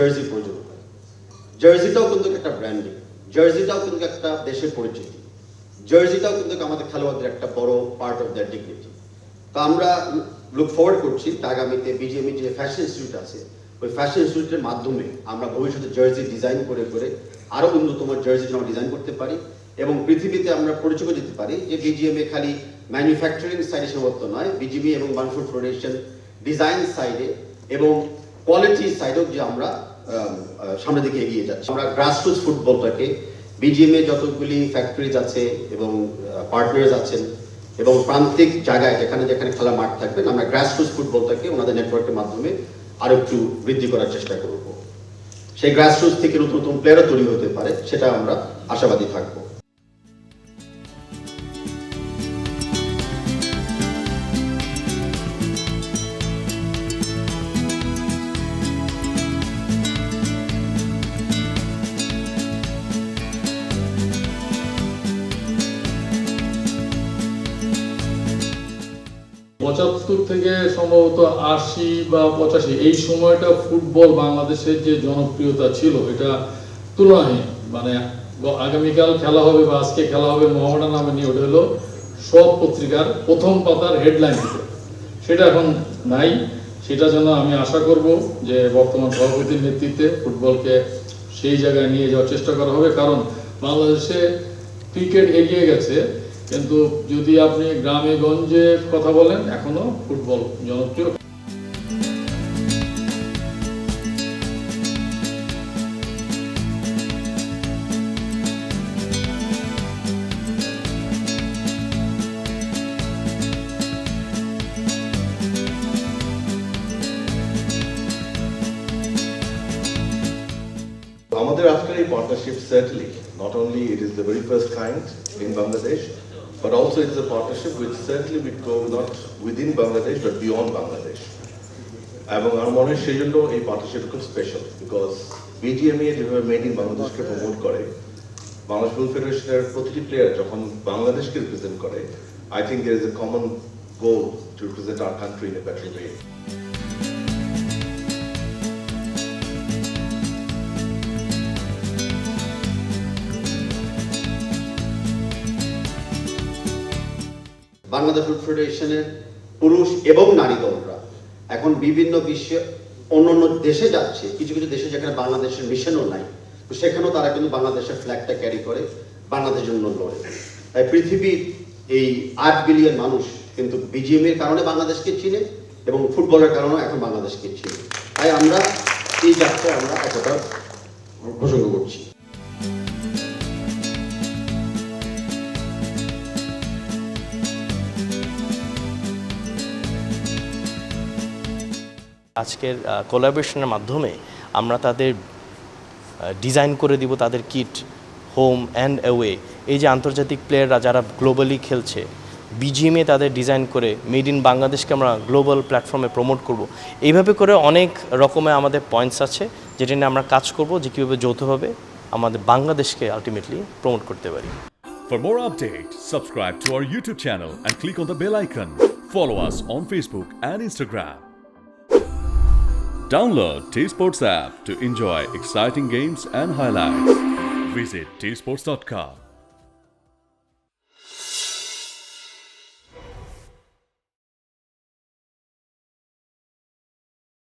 Jersey প্রয়োজন হয়। জার্সিটাও কিন্তু একটা ব্র্যান্ডিং, জার্সিটাও কিন্তু একটা দেশের পরিচিতি, জার্সিটাও কিন্তু আমাদের খেলোয়াড়দের একটা বড় পার্ট অফ দ্যার ডিগনিটি। তো আমরা লুক ফরওয়ার্ড করছি আগামীতে বিজিএমই যে ফ্যাশন ইনস্টিটিউট আছে, ওই ফ্যাশন ইনস্টিটিউটের মাধ্যমে আমরা ভবিষ্যতে জার্সি ডিজাইন করে করে আরও উন্নতম জার্সি আমরা ডিজাইন করতে পারি এবং পৃথিবীতে আমরা পরিচয় দিতে পারি যে বিজিএমএ খালি ম্যানুফ্যাকচারিং সাইডে সীমাবদ্ধ নয়, বিজিবি এবং বাংলাদেশ ফুড ফেডারেশন ডিজাইন সাইডে এবং কোয়ালিটি সাইডেও যে আমরা সামনের দিকে এগিয়ে যাচ্ছি। আমরা গ্রাসরুটস ফুটবলটাকে বিজিএমএ যতগুলি ফ্যাক্টরিজ আছে এবং পার্টনার্স আছেন এবং প্রান্তিক জায়গায় যেখানে যেখানে খেলা মাঠ থাকবেন, আমরা গ্রাসরুটস ফুটবলটাকে ওনাদের নেটওয়ার্কের মাধ্যমে আরো একটু বৃদ্ধি করার চেষ্টা করব। সেই গ্রাসরুটস থেকে নতুন নতুন প্লেয়ারও তৈরি হতে পারে, সেটা আমরা আশাবাদী থাকবো। পঁচাত্তর থেকে সম্ভবত ৮০ বা ৮৫ এই সময়টা ফুটবল বাংলাদেশের যে জনপ্রিয়তা ছিল এটা তুলনাহীন। মানে আগামীকাল খেলা হবে বা আজকে খেলা হবে মোহামেডান নামে নিয়ে, ওটা হলো সব পত্রিকার প্রথম পাতার হেডলাইন দিতে, সেটা এখন নাই। সেটা জন্য আমি আশা করব যে বর্তমান সভাপতির নেতৃত্বে ফুটবলকে সেই জায়গায় নিয়ে যাওয়ার চেষ্টা করা হবে, কারণ বাংলাদেশে ক্রিকেট এগিয়ে গেছে, কিন্তু যদি আপনি গ্রামে গঞ্জে কথা বলেন এখনো ফুটবল জনপ্রিয়। আমাদের আজকের এই partnership certainly not only it is the very first kind in Bangladesh, but also it is a partnership which certainly will go not within Bangladesh but beyond Bangladesh. এবং আমার মনে হয় সেই জন্য এই পার্টনারশিপ খুব স্পেশাল, বিকজ বিজিএমএ যেভাবে made in বাংলাদেশকে প্রমোট করে, বাংলাদেশ ফুটবল ফেডারেশনের প্রতিটি প্লেয়ার যখন বাংলাদেশকে রিপ্রেজেন্ট করে, I think there is a common goal to represent our country in a better way. Bangladesh football ফেডারেশনের পুরুষ এবং নারী দলরা এখন বিভিন্ন বিশ্বে অন্য দেশে যাচ্ছে, কিছু কিছু দেশে যেখানে বাংলাদেশের মিশনও নাই, তো সেখানেও তারা কিন্তু বাংলাদেশের ফ্ল্যাগটা ক্যারি করে, বাংলাদেশের জন্য লড়ে। তাই পৃথিবীর এই ৮ বিলিয়ন মানুষ কিন্তু বিজিএমের কারণে বাংলাদেশকে চিনে এবং ফুটবলের কারণেও এখন বাংলাদেশকে চিনে। তাই আমরা এই যাত্রায় আমরা এতটা প্রসঙ্গ করছি। আজকের কোলাবোরেশনের মাধ্যমে আমরা তাদের ডিজাইন করে দিব তাদের কিট, হোম অ্যান্ড অ্যাওয়ে। এই যে আন্তর্জাতিক প্লেয়াররা যারা গ্লোবালি খেলছে, বিজিএমএ তাদের ডিজাইন করে মেড ইন বাংলাদেশকে আমরা গ্লোবাল প্ল্যাটফর্মে প্রমোট করব। এইভাবে করে অনেক রকমের আমাদের পয়েন্টস আছে যেটা নিয়ে আমরা কাজ করব, যে কীভাবে যৌথভাবে আমাদের বাংলাদেশকে আলটিমেটলি প্রমোট করতে পারি। For more updates, subscribe to our YouTube channel and click on the bell icon. Follow us on Facebook and Instagram. Download T-Sports app to enjoy exciting games and highlights. Visit tsports.com.